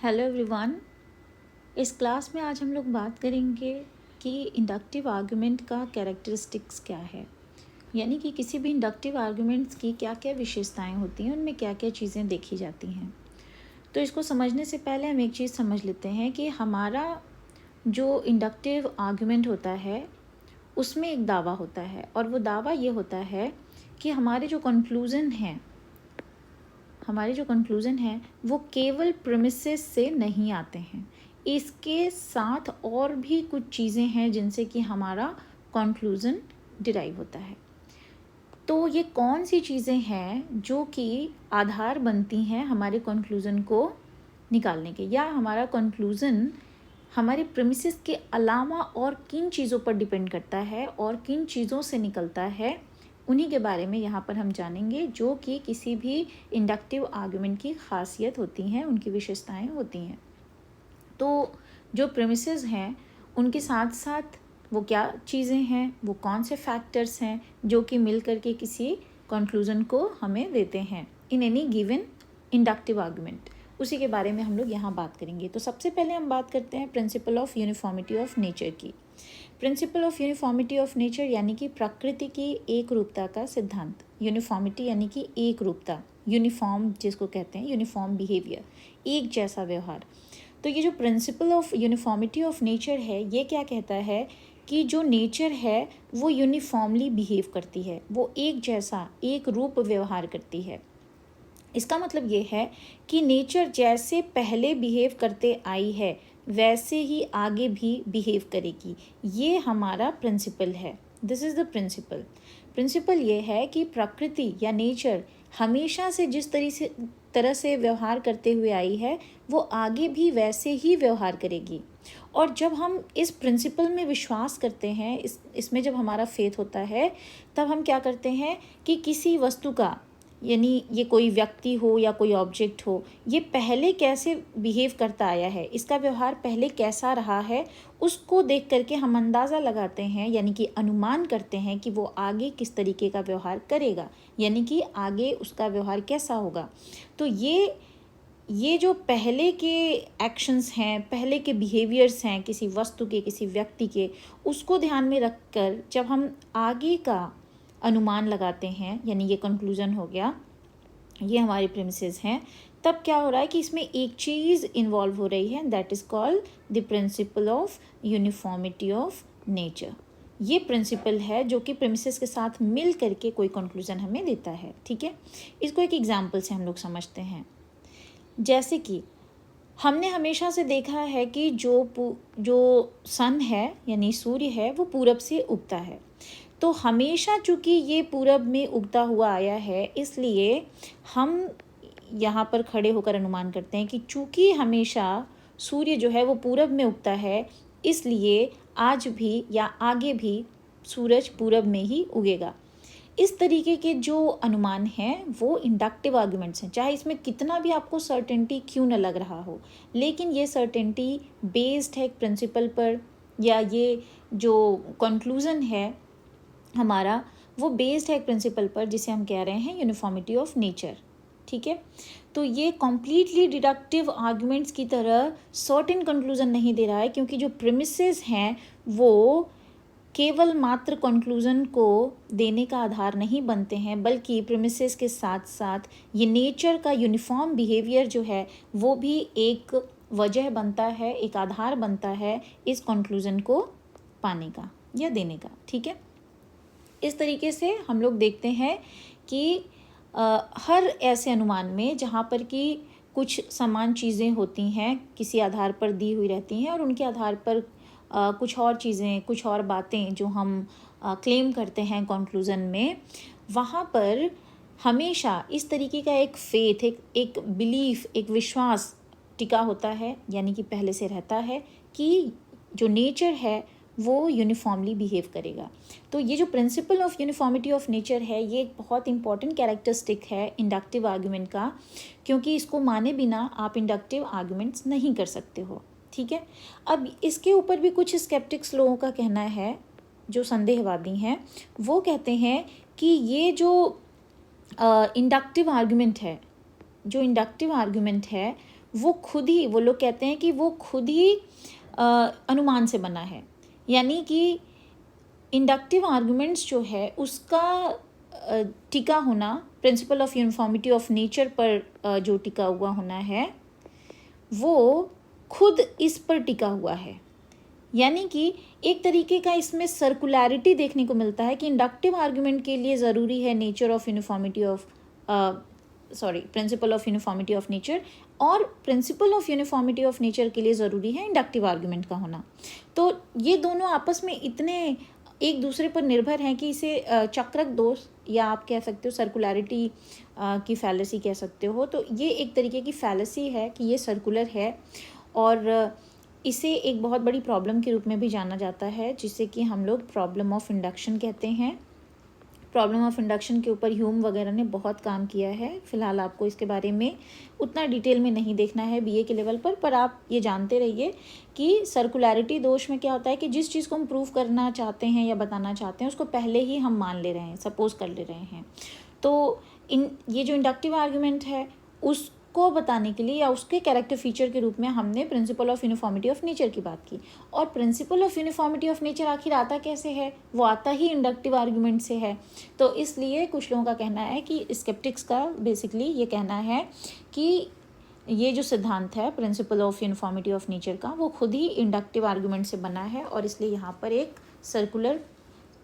Hello everyone. इस class में आज हम लोग बात करेंगे कि इंडक्टिव आर्गुमेंट का कैरेक्टरिस्टिक्स क्या है, यानी कि किसी भी इंडक्टिव आर्गुमेंट्स की क्या क्या विशेषताएं होती हैं, उनमें क्या क्या चीज़ें देखी जाती हैं। तो इसको समझने से पहले हम एक चीज़ समझ लेते हैं कि हमारा जो इंडक्टिव आर्गुमेंट होता है उसमें एक दावा होता है, और वो दावा ये होता है कि हमारे जो कंक्लूज़न हैं वो केवल प्रीमिसेस से नहीं आते हैं, इसके साथ और भी कुछ चीज़ें हैं जिनसे कि हमारा कंक्लूज़न डिराइव होता है। तो ये कौन सी चीज़ें हैं जो कि आधार बनती हैं हमारे कंक्लूज़न को निकालने के, या हमारा कंक्लूज़न हमारे प्रीमिसेस के अलावा और किन चीज़ों पर डिपेंड करता है और किन चीज़ों से निकलता है, उन्हीं के बारे में यहाँ पर हम जानेंगे, जो कि किसी भी इंडक्टिव आर्गुमेंट की खासियत होती हैं, उनकी विशेषताएं होती हैं। तो जो प्रीमिसेस हैं उनके साथ साथ वो क्या चीज़ें हैं, वो कौन से फैक्टर्स हैं जो कि मिल करके किसी कंक्लूज़न को हमें देते हैं in any given inductive argument, उसी के बारे में हम लोग यहाँ बात करेंगे। तो सबसे पहले हम बात करते हैं principle of uniformity of nature की। Principle of uniformity of nature यानी कि प्रकृति की एक रूपता का सिद्धांत। यूनिफॉर्मिटी यानी कि एक रूपता, यूनिफॉर्म जिसको कहते हैं, यूनिफॉर्म बिहेवियर, एक जैसा व्यवहार। तो ये जो principal of uniformity of nature है, ये क्या कहता है कि जो नेचर है वो यूनिफॉर्मली बिहेव करती है, वो एक जैसा एक रूप व्यवहार करती है। इसका मतलब ये है कि नेचर जैसे पहले बिहेव करते आई है वैसे ही आगे भी बिहेव करेगी। ये हमारा प्रिंसिपल है, this is the principal. Principal ये है कि प्रकृति या नेचर हमेशा से जिस तरह से व्यवहार करते हुए आई है वो आगे भी वैसे ही व्यवहार करेगी। और जब हम इस प्रिंसिपल में विश्वास करते हैं, इसमें जब हमारा फेथ होता है, तब हम क्या करते हैं कि किसी वस्तु का, यानी ये कोई व्यक्ति हो या कोई ऑब्जेक्ट हो, ये पहले कैसे बिहेव करता आया है, इसका व्यवहार पहले कैसा रहा है, उसको देख करके हम अंदाज़ा लगाते हैं, यानी कि अनुमान करते हैं कि वो आगे किस तरीके का व्यवहार करेगा, यानी कि आगे उसका व्यवहार कैसा होगा। तो ये जो पहले के एक्शंस हैं, पहले के बिहेवियर्स हैं किसी वस्तु के, किसी व्यक्ति के, उसको ध्यान में रखकर जब हम आगे का अनुमान लगाते हैं, यानी ये कंक्लूज़न हो गया, ये हमारे प्रीमिसेस हैं, तब क्या हो रहा है कि इसमें एक चीज़ इन्वॉल्व हो रही है, that is called the principal of uniformity of nature. ये प्रिंसिपल है जो कि प्रीमिसेस के साथ मिल करके कोई कंक्लूज़न हमें देता है। ठीक है, इसको एक एग्जाम्पल से हम लोग समझते हैं। जैसे कि हमने हमेशा से देखा है कि जो सन है यानी सूर्य है वो पूरब से उगता है। तो हमेशा चूँकि ये पूरब में उगता हुआ आया है, इसलिए हम यहाँ पर खड़े होकर अनुमान करते हैं कि चूँकि हमेशा सूर्य जो है वो पूरब में उगता है, इसलिए आज भी या आगे भी सूरज पूरब में ही उगेगा। इस तरीके के जो अनुमान हैं वो इंडक्टिव आर्गुमेंट्स हैं, चाहे इसमें कितना भी आपको सर्टेनिटी क्यों न लग रहा हो, लेकिन ये सर्टेनिटी बेस्ड है एक प्रिंसिपल पर, या ये जो कंक्लूज़न है हमारा वो बेस्ड है एक प्रिंसिपल पर जिसे हम कह रहे हैं यूनिफॉर्मिटी ऑफ नेचर। ठीक है, तो ये कॉम्प्लीटली डिडक्टिव आर्गुमेंट्स की तरह सर्टेन कंक्लूज़न नहीं दे रहा है, क्योंकि जो प्रीमिसेस हैं वो केवल मात्र कंक्लूज़न को देने का आधार नहीं बनते हैं, बल्कि प्रीमिसेस के साथ साथ ये नेचर का यूनिफॉर्म बिहेवियर जो है वो भी एक वजह बनता है, एक आधार बनता है इस कंक्लूज़न को पाने का या देने का। ठीक है, इस तरीके से हम लोग देखते हैं कि हर ऐसे अनुमान में जहाँ पर कि कुछ समान चीज़ें होती हैं, किसी आधार पर दी हुई रहती हैं, और उनके आधार पर कुछ और चीज़ें, कुछ और बातें जो हम क्लेम करते हैं कंक्लूज़न में, वहाँ पर हमेशा इस तरीके का एक फेथ, एक बिलीफ, एक विश्वास टिका होता है, यानी कि पहले से रहता है कि जो नेचर है वो यूनिफॉर्मली बिहेव करेगा। तो ये जो principal of uniformity of nature है, ये एक बहुत इंपॉर्टेंट कैरेक्टरिस्टिक है इंडक्टिव आर्गुमेंट का, क्योंकि इसको माने बिना आप इंडक्टिव आर्गुमेंट्स नहीं कर सकते हो। ठीक है, अब इसके ऊपर भी कुछ स्केप्टिक्स लोगों का कहना है, जो संदेहवादी हैं, वो कहते हैं कि ये जो इंडक्टिव आर्गुमेंट है, वो खुद ही, वो लोग कहते हैं कि वो खुद ही अनुमान से बना है। यानी कि इंडक्टिव आर्गुमेंट्स जो है उसका टिका होना principal of uniformity of nature पर जो टिका हुआ होना है वो खुद इस पर टिका हुआ है। यानी कि एक तरीके का इसमें सर्कुलैरिटी देखने को मिलता है कि इंडक्टिव आर्गुमेंट के लिए ज़रूरी है nature of uniformity of principle of uniformity of nature, और principle of uniformity of nature के लिए ज़रूरी है इंडक्टिव आर्गुमेंट का होना। तो ये दोनों आपस में इतने एक दूसरे पर निर्भर हैं कि इसे चक्रक दोष या आप कह सकते हो सर्कुलैरिटी की फैलेसी कह सकते हो। तो ये एक तरीके की फैलेसी है कि ये सर्कुलर है, और इसे एक बहुत बड़ी प्रॉब्लम के रूप में भी जाना जाता है, जिसे कि हम लोग प्रॉब्लम ऑफ इंडक्शन कहते हैं। प्रॉब्लम ऑफ इंडक्शन के ऊपर ह्यूम वगैरह ने बहुत काम किया है। फिलहाल आपको इसके बारे में उतना डिटेल में नहीं देखना है बीए के लेवल पर आप ये जानते रहिए कि सर्कुलैरिटी दोष में क्या होता है कि जिस चीज़ को हम प्रूव करना चाहते हैं या बताना चाहते हैं उसको पहले ही हम मान ले रहे हैं, सपोज कर ले रहे हैं। तो ये जो इंडक्टिव आर्गुमेंट है उसको बताने के लिए या उसके कैरेक्टर फीचर के रूप में हमने principal of uniformity of nature की बात की। और principle of uniformity of nature आखिर आता कैसे है? वो आता ही इंडक्टिव आर्गुमेंट से है। तो इसलिए कुछ लोगों का कहना है कि स्केप्टिक्स का बेसिकली ये कहना है कि ये जो सिद्धांत है principal of uniformity of nature का वो खुद ही इंडक्टिव आर्गुमेंट से बना है, और इसलिए यहाँ पर एक सर्कुलर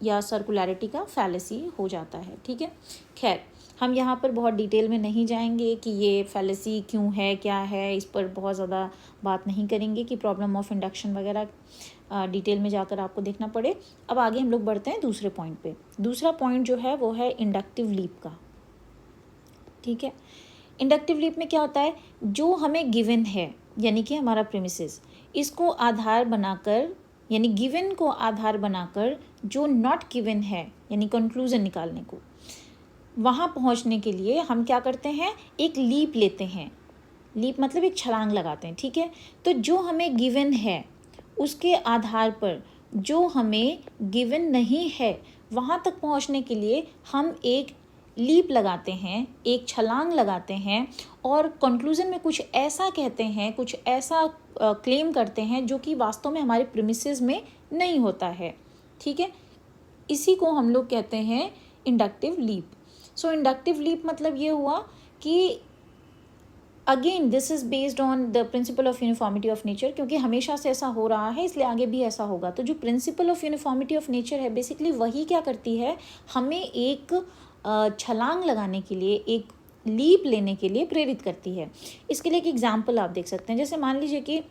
या सर्कुलैरिटी का फैलेसी हो जाता है। ठीक है, खैर हम यहाँ पर बहुत डिटेल में नहीं जाएंगे कि ये फैलेसी क्यों है, क्या है, इस पर बहुत ज़्यादा बात नहीं करेंगे कि प्रॉब्लम ऑफ इंडक्शन वगैरह डिटेल में जाकर आपको देखना पड़े। अब आगे हम लोग बढ़ते हैं दूसरे पॉइंट पे। दूसरा पॉइंट जो है वो है इंडक्टिव लीप का। ठीक है, इंडक्टिव लीप में क्या होता है, जो हमें गिवन है यानी कि हमारा प्रीमिसेस, इसको आधार बनाकर यानी गिवन को आधार बनाकर जो नॉट गिवन है यानी कंक्लूजन निकालने को, वहाँ पहुँचने के लिए हम क्या करते हैं, एक लीप लेते हैं। लीप मतलब एक छलांग लगाते हैं। ठीक है, तो जो हमें गिवन है उसके आधार पर जो हमें गिवन नहीं है वहाँ तक पहुँचने के लिए हम एक लीप लगाते हैं, एक छलांग लगाते हैं, और कंक्लूजन में कुछ ऐसा कहते हैं, कुछ ऐसा क्लेम करते हैं जो कि वास्तव में हमारे प्रीमिसेस में नहीं होता है। ठीक है, इसी को हम लोग कहते हैं इंडक्टिव लीप। सो इंडक्टिव लीप मतलब ये हुआ कि again this is based on the principal of uniformity of nature, क्योंकि हमेशा से ऐसा हो रहा है इसलिए आगे भी ऐसा होगा। तो जो principal of uniformity of nature है बेसिकली वही क्या करती है, हमें एक छलांग लगाने के लिए, एक लीप लेने के लिए प्रेरित करती है। इसके लिए एक एग्जाम्पल आप देख सकते हैं। जैसे मान लीजिए कि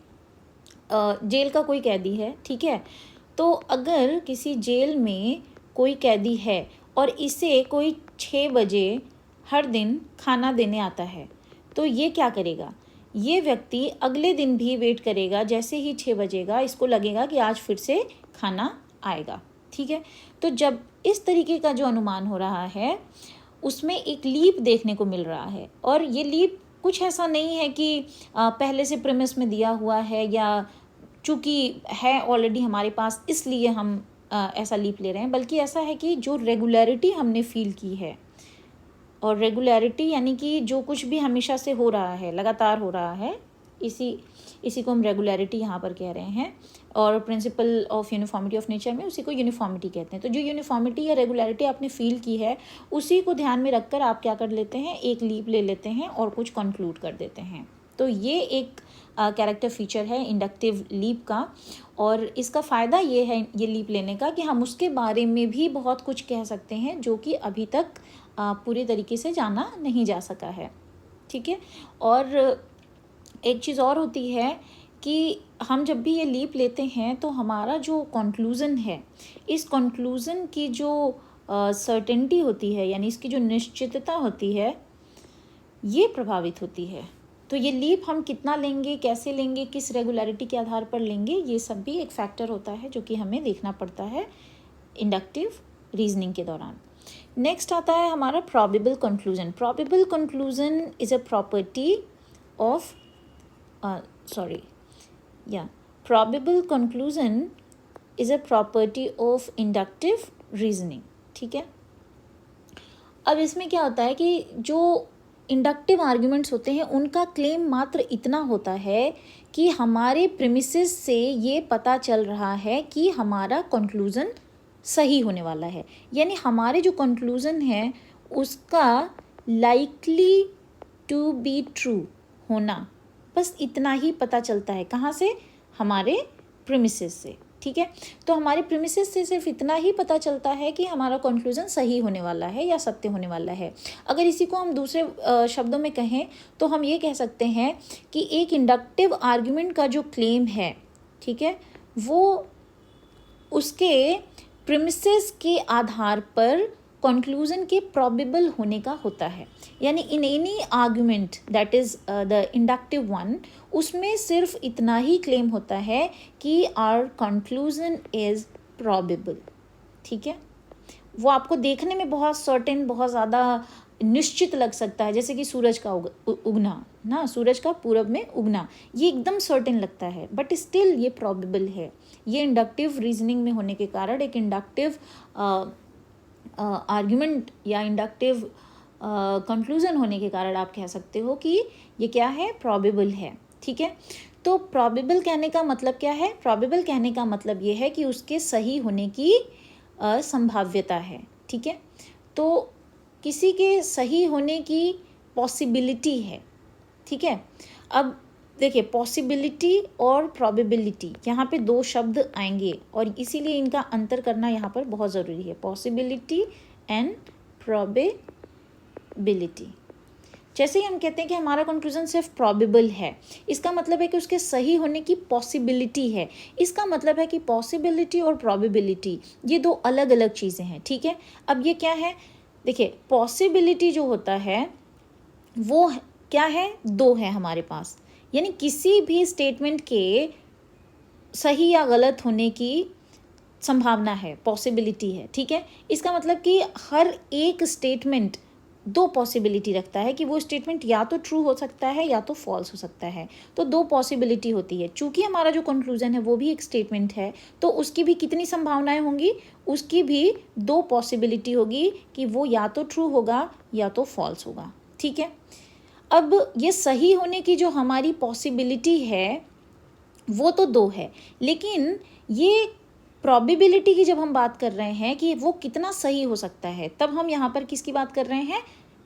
जेल का कोई कैदी है। ठीक है, तो अगर किसी जेल में कोई कैदी है और इसे कोई 6 बजे हर दिन खाना देने आता है, तो ये क्या करेगा, ये व्यक्ति अगले दिन भी वेट करेगा। जैसे ही 6 बजेगा इसको लगेगा कि आज फिर से खाना आएगा। ठीक है, तो जब इस तरीके का जो अनुमान हो रहा है उसमें एक लीप देखने को मिल रहा है, और ये लीप कुछ ऐसा नहीं है कि पहले से प्रीमिस में दिया हुआ है या चूँकि है ऑलरेडी हमारे पास इसलिए हम ऐसा लीप ले रहे हैं, बल्कि ऐसा है कि जो रेगुलरिटी हमने फील की है, और रेगुलरिटी यानी कि जो कुछ भी हमेशा से हो रहा है, लगातार हो रहा है, इसी को हम रेगुलरिटी यहाँ पर कह रहे हैं। और principle of uniformity of nature में उसी को यूनिफॉर्मिटी कहते हैं। तो जो यूनिफॉर्मिटी या रेगुलरिटी आपने फील की है उसी को ध्यान में रखकर आप क्या कर लेते हैं, एक लीप ले लेते हैं और कुछ कंक्लूड कर देते हैं। तो ये एक कैरेक्टर फीचर है इंडक्टिव लीप का, और इसका फ़ायदा ये है ये लीप लेने का कि हम उसके बारे में भी बहुत कुछ कह सकते हैं जो कि अभी तक पूरे तरीके से जाना नहीं जा सका है। ठीक है, और एक चीज़ और होती है कि हम जब भी ये लीप लेते हैं तो हमारा जो कंक्लूज़न है, इस कंक्लूज़न की जो सर्टेनिटी होती है यानी इसकी जो निश्चितता होती है, ये प्रभावित होती है। तो ये लीप हम कितना लेंगे, कैसे लेंगे, किस रेगुलरिटी के आधार पर लेंगे, ये सब भी एक फैक्टर होता है जो कि हमें देखना पड़ता है इंडक्टिव रीजनिंग के दौरान। नेक्स्ट आता है हमारा probable conclusion. Probable conclusion is a property of probable conclusion is a property of inductive reasoning। ठीक है, अब इसमें क्या होता है कि जो इंडक्टिव आर्ग्यूमेंट्स होते हैं उनका क्लेम मात्र इतना होता है कि हमारे प्रीमिसेस से ये पता चल रहा है कि हमारा कंक्लूज़न सही होने वाला है, यानी हमारे जो कंक्लूज़न है उसका लाइकली टू बी ट्रू होना, बस इतना ही पता चलता है। कहाँ से? हमारे प्रीमिसेस से। ठीक है, तो हमारे प्रीमिसेस से सिर्फ इतना ही पता चलता है कि हमारा कंक्लूजन सही होने वाला है या सत्य होने वाला है। अगर इसी को हम दूसरे शब्दों में कहें तो हम ये कह सकते हैं कि एक इंडक्टिव आर्ग्यूमेंट का जो क्लेम है, ठीक है, वो उसके प्रीमिसेस के आधार पर कंक्लूजन के प्रोबेबल होने का होता है। यानी in any argument that is the inductive one, उसमें सिर्फ इतना ही क्लेम होता है कि आवर कंक्लूजन इज़ प्रोबेबल। ठीक है, वो आपको देखने में बहुत सर्टेन, बहुत ज़्यादा निश्चित लग सकता है, जैसे कि सूरज का उगना ना, सूरज का पूरब में उगना, ये एकदम सर्टेन लगता है, बट स्टिल ये प्रोबेबल है। ये इंडक्टिव रीजनिंग में होने के कारण, एक इंडक्टिव आर्ग्यूमेंट या इंडक्टिव कंक्लूजन होने के कारण आप कह सकते हो कि ये क्या है? प्रोबेबल है। ठीक है, तो प्रोबेबल कहने का मतलब क्या है? प्रोबेबल कहने का मतलब ये है कि उसके सही होने की संभाव्यता है। ठीक है, तो किसी के सही होने की पॉसिबिलिटी है। ठीक है, अब देखिए, पॉसिबिलिटी और प्रोबेबिलिटी, यहाँ पे दो शब्द आएंगे और इसीलिए इनका अंतर करना यहाँ पर बहुत ज़रूरी है। Possibility and probability. जैसे ही हम कहते हैं कि हमारा कंक्लूजन सिर्फ प्रोबेबल है, इसका मतलब है कि उसके सही होने की पॉसिबिलिटी है। इसका मतलब है कि पॉसिबिलिटी और प्रोबेबिलिटी ये दो अलग अलग चीज़ें हैं। ठीक है, अब ये क्या है? देखिए, पॉसिबिलिटी जो होता है वो क्या है? दो है हमारे पास, यानी किसी भी स्टेटमेंट के सही या गलत होने की संभावना है, पॉसिबिलिटी है। ठीक है, इसका मतलब कि हर एक स्टेटमेंट दो पॉसिबिलिटी रखता है कि वो स्टेटमेंट या तो ट्रू हो सकता है या तो फॉल्स हो सकता है। तो दो पॉसिबिलिटी होती है। चूंकि हमारा जो कंक्लूजन है वो भी एक स्टेटमेंट है, तो उसकी भी कितनी संभावनाएं होंगी? उसकी भी दो पॉसिबिलिटी होगी कि वो या तो ट्रू होगा या तो फॉल्स होगा। ठीक है, अब ये सही होने की जो हमारी पॉसिबिलिटी है वो तो दो है, लेकिन ये प्रोबेबिलिटी की जब हम बात कर रहे हैं कि वो कितना सही हो सकता है, तब हम यहाँ पर किसकी बात कर रहे हैं?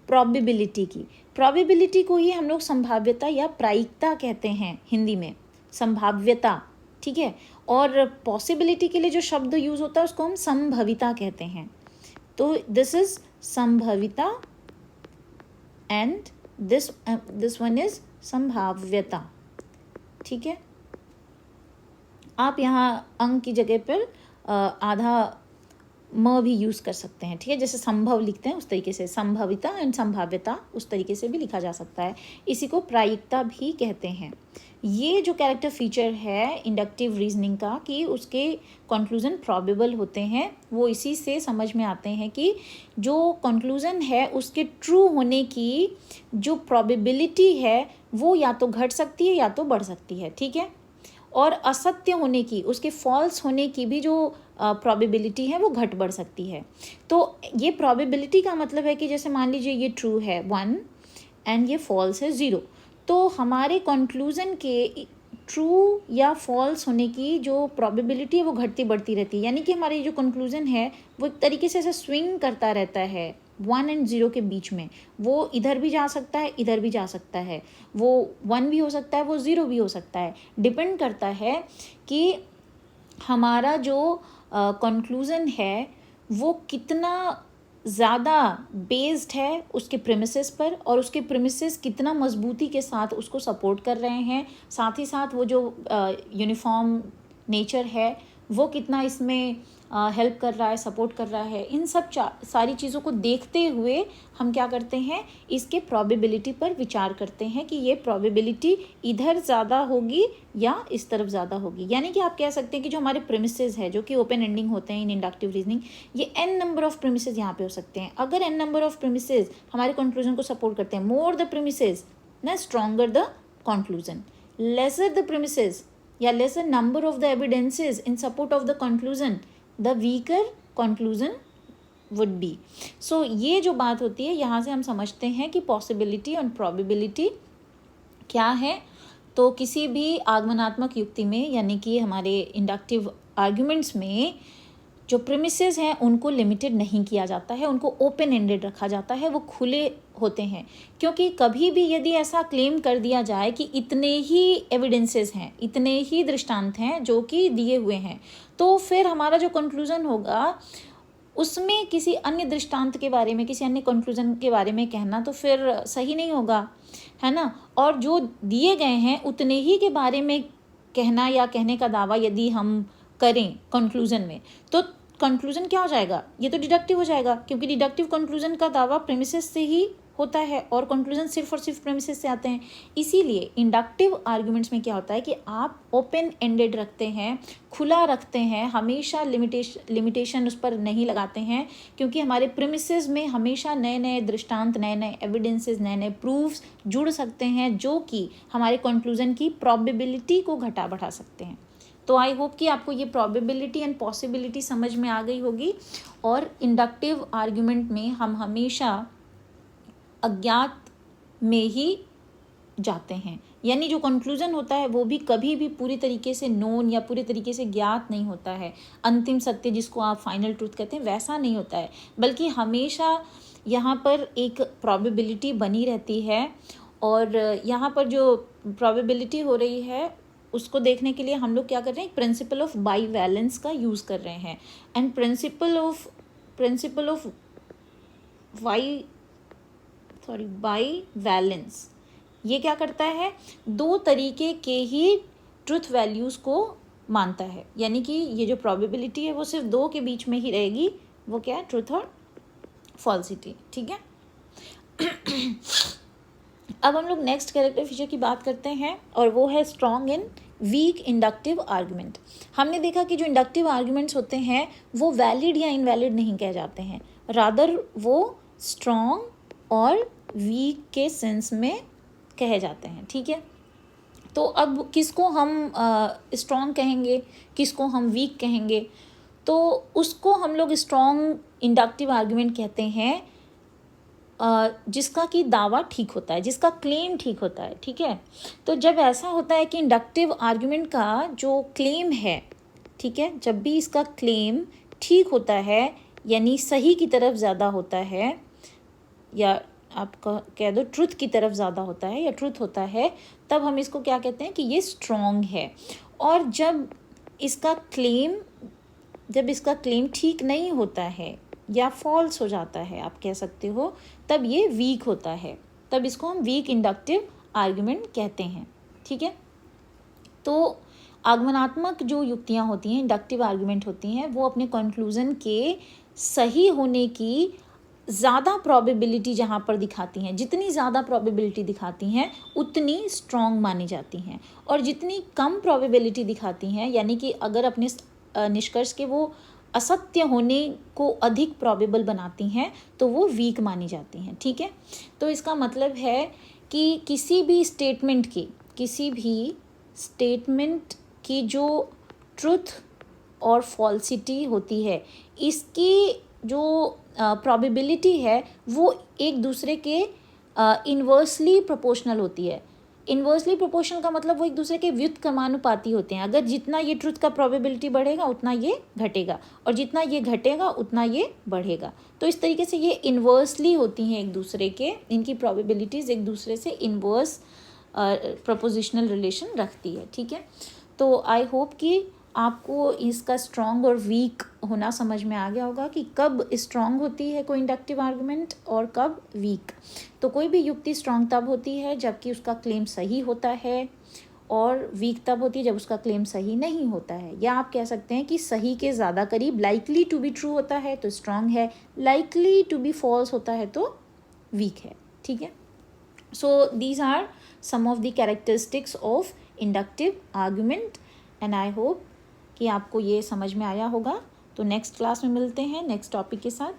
प्रोबेबिलिटी की। प्रोबेबिलिटी को ही हम लोग संभाव्यता या प्रायिकता कहते हैं हिंदी में, संभाव्यता। ठीक है, और पॉसिबिलिटी के लिए जो शब्द यूज होता है उसको हम संभविता कहते हैं। तो दिस इज संभविता एंड दिस वन इज संभाव्यता। ठीक है, आप यहाँ अंग की जगह पर आधा म भी यूज़ कर सकते हैं। ठीक है, जैसे संभव लिखते हैं उस तरीके से संभविता एंड संभाव्यता उस तरीके से भी लिखा जा सकता है। इसी को प्रायिकता भी कहते हैं। ये जो कैरेक्टर फीचर है इंडक्टिव रीजनिंग का कि उसके कंक्लूजन प्रोबेबल होते हैं, वो इसी से समझ में आते हैं कि जो कंक्लूजन है उसके ट्रू होने की जो प्रोबेबिलिटी है वो या तो घट सकती है या तो बढ़ सकती है। ठीक है, और असत्य होने की, उसके फॉल्स होने की भी जो प्रोबेबिलिटी है वो घट बढ़ सकती है। तो ये प्रोबेबिलिटी का मतलब है कि जैसे मान लीजिए ये ट्रू है 1 एंड ये फॉल्स है 0, तो हमारे कंक्लूजन के ट्रू या फॉल्स होने की जो प्रोबेबिलिटी है वो घटती बढ़ती रहती है। यानी कि हमारी जो कंक्लूजन है वो एक तरीके से ऐसे स्विंग करता रहता है 1 एंड 0 के बीच में। वो इधर भी जा सकता है, इधर भी जा सकता है, वो 1 भी हो सकता है, वो 0 भी हो सकता है। डिपेंड करता है कि हमारा जो कंक्लूजन है वो कितना ज़्यादा बेस्ड है उसके प्रीमिसेस पर, और उसके प्रीमिसेस कितना मजबूती के साथ उसको सपोर्ट कर रहे हैं, साथ ही साथ वो जो यूनिफॉर्म नेचर है वो कितना इसमें हेल्प कर रहा है, सपोर्ट कर रहा है। इन सब सारी चीज़ों को देखते हुए हम क्या करते हैं, इसके प्रोबेबिलिटी पर विचार करते हैं कि ये प्रोबेबिलिटी इधर ज़्यादा होगी या इस तरफ ज़्यादा होगी। यानी कि आप कह सकते हैं कि जो हमारे प्रीमिसेस है जो कि ओपन एंडिंग होते हैं इन इंडक्टिव रीजनिंग, ये n नंबर ऑफ प्रीमिसेस यहाँ पे हो सकते हैं। अगर n नंबर ऑफ प्रीमिसेस हमारे कंक्लूजन को सपोर्ट करते हैं, मोर द प्रीमिसेस ना stronger the conclusion, lesser the premises या lesser number of the evidences in support of the conclusion, the weaker conclusion would be. So ये जो बात होती है, यहाँ से हम समझते हैं कि पॉसिबिलिटी और प्रोबेबिलिटी क्या है। तो किसी भी आगमनात्मक युक्ति में, यानी कि हमारे इंडक्टिव आर्ग्यूमेंट्स में, जो प्रीमिसेस हैं उनको लिमिटेड नहीं किया जाता है, उनको ओपन एंडेड रखा जाता है, वो खुले होते हैं। क्योंकि कभी भी यदि ऐसा क्लेम कर दिया जाए कि इतने ही एविडेंसेस हैं, इतने ही दृष्टांत हैं जो कि दिए हुए हैं, तो फिर हमारा जो कंक्लूजन होगा उसमें किसी अन्य दृष्टांत के बारे में, किसी अन्य कंक्लूजन के बारे में कहना तो फिर सही नहीं होगा, है ना। और जो दिए गए हैं उतने ही के बारे में कहना या कहने का दावा यदि हम करें कंक्लूजन में, तो कंक्लूजन क्या हो जाएगा, ये तो डिडक्टिव हो जाएगा, क्योंकि डिडक्टिव कंक्लूजन का दावा प्रेमिसेस से ही होता है और कंक्लूजन सिर्फ और सिर्फ प्रेमिसेस से आते हैं। इसीलिए इंडक्टिव आर्ग्यूमेंट्स में क्या होता है कि आप ओपन एंडेड रखते हैं, खुला रखते हैं, हमेशा लिमिटेशन उस पर नहीं लगाते हैं, क्योंकि हमारे प्रेमिसेस में हमेशा नए नए दृष्टांत, नए नए एविडेंसेस, नए नए प्रूफ्स जुड़ सकते हैं, जो कि हमारे कंक्लूजन की प्रोबेबिलिटी को घटा बढ़ा सकते हैं। तो आई होप कि आपको ये प्रोबेबिलिटी एंड पॉसिबिलिटी समझ में आ गई होगी। और इंडक्टिव आर्ग्यूमेंट में हम हमेशा अज्ञात में ही जाते हैं, यानी जो कंक्लूजन होता है वो भी कभी भी पूरी तरीके से नोन या पूरी तरीके से ज्ञात नहीं होता है। अंतिम सत्य जिसको आप फाइनल ट्रूथ कहते हैं वैसा नहीं होता है, बल्कि हमेशा यहाँ पर एक प्रोबेबिलिटी बनी रहती है। और यहाँ पर जो प्रोबेबिलिटी हो रही है उसको देखने के लिए हम लोग क्या कर रहे हैं, प्रिंसिपल ऑफ बाई वैलेंस का यूज़ कर रहे हैं। And principle of by valence ये क्या करता है, दो तरीके के ही ट्रुथ वैल्यूज़ को मानता है, यानी कि ये जो प्रोबेबिलिटी है वो सिर्फ दो के बीच में ही रहेगी, वो क्या है, ट्रुथ और फॉल्सिटी। ठीक है। अब हम लोग नेक्स्ट कैरेक्टर फीचर की बात करते हैं और वो है strong in weak inductive argument. हमने देखा कि जो इंडक्टिव आर्गुमेंट्स होते हैं वो वैलिड या इनवैलिड नहीं कहे जाते हैं, रादर वो स्ट्रॉन्ग और वीक के सेंस में कहे जाते हैं। ठीक है। तो अब किसको हम स्ट्रॉन्ग कहेंगे, किसको हम वीक कहेंगे, तो उसको हम लोग स्ट्रॉन्ग इंडक्टिव आर्गुमेंट कहते हैं जिसका कि दावा ठीक होता है, जिसका क्लेम ठीक होता है। ठीक है। तो जब ऐसा होता है कि इंडक्टिव आर्गुमेंट का जो क्लेम है, ठीक है, जब भी इसका क्लेम ठीक होता है, यानी सही की तरफ ज़्यादा होता है, या आप कह दो ट्रुथ की तरफ ज़्यादा होता है या ट्रुथ होता है, तब हम इसको क्या कहते हैं कि ये स्ट्रॉन्ग है। और जब इसका क्लेम ठीक नहीं होता है या फॉल्स हो जाता है, आप कह सकते हो, तब ये वीक होता है, तब इसको हम वीक इंडक्टिव आर्गुमेंट कहते हैं। ठीक है। तो आगमनात्मक जो युक्तियाँ होती हैं, इंडक्टिव आर्गुमेंट होती हैं, वो अपने कंक्लूजन के सही होने की ज़्यादा प्रोबेबिलिटी जहाँ पर दिखाती हैं, जितनी ज़्यादा प्रोबेबिलिटी दिखाती हैं उतनी स्ट्रॉन्ग मानी जाती हैं, और जितनी कम प्रोबेबिलिटी दिखाती हैं, यानी कि अगर अपने निष्कर्ष के वो असत्य होने को अधिक प्रोबेबल बनाती हैं, तो वो वीक मानी जाती हैं। ठीक है। तो इसका मतलब है कि किसी भी स्टेटमेंट की जो ट्रुथ और फॉल्सिटी होती है, इसकी जो प्रोबेबिलिटी है वो एक दूसरे के इन्वर्सली प्रोपोर्शनल होती है। इन्वर्सली प्रोपोर्शनल का मतलब वो एक दूसरे के व्युत्क्रमानुपाती होते हैं। अगर जितना ये ट्रुथ का प्रोबेबिलिटी बढ़ेगा उतना ये घटेगा, और जितना ये घटेगा उतना ये बढ़ेगा। तो इस तरीके से ये इन्वर्सली होती हैं एक दूसरे के, इनकी प्रोबेबिलिटीज़ एक दूसरे से इन्वर्स प्रपोजिशनल रिलेशन रखती है। ठीक है। तो आई होप कि आपको इसका स्ट्रॉन्ग और वीक होना समझ में आ गया होगा कि कब स्ट्रॉन्ग होती है कोई इंडक्टिव आर्गुमेंट और कब वीक। तो कोई भी युक्ति स्ट्रॉन्ग तब होती है जबकि उसका क्लेम सही होता है, और वीक तब होती है जब उसका क्लेम सही नहीं होता है। या आप कह सकते हैं कि सही के ज़्यादा करीब, लाइकली टू बी ट्रू होता है तो स्ट्रॉन्ग है, लाइकली टू बी फॉल्स होता है तो वीक है। ठीक है। So these are some of the characteristics of inductive argument, and I hope कि आपको ये समझ में आया होगा। तो नेक्स्ट क्लास में मिलते हैं नेक्स्ट टॉपिक के साथ।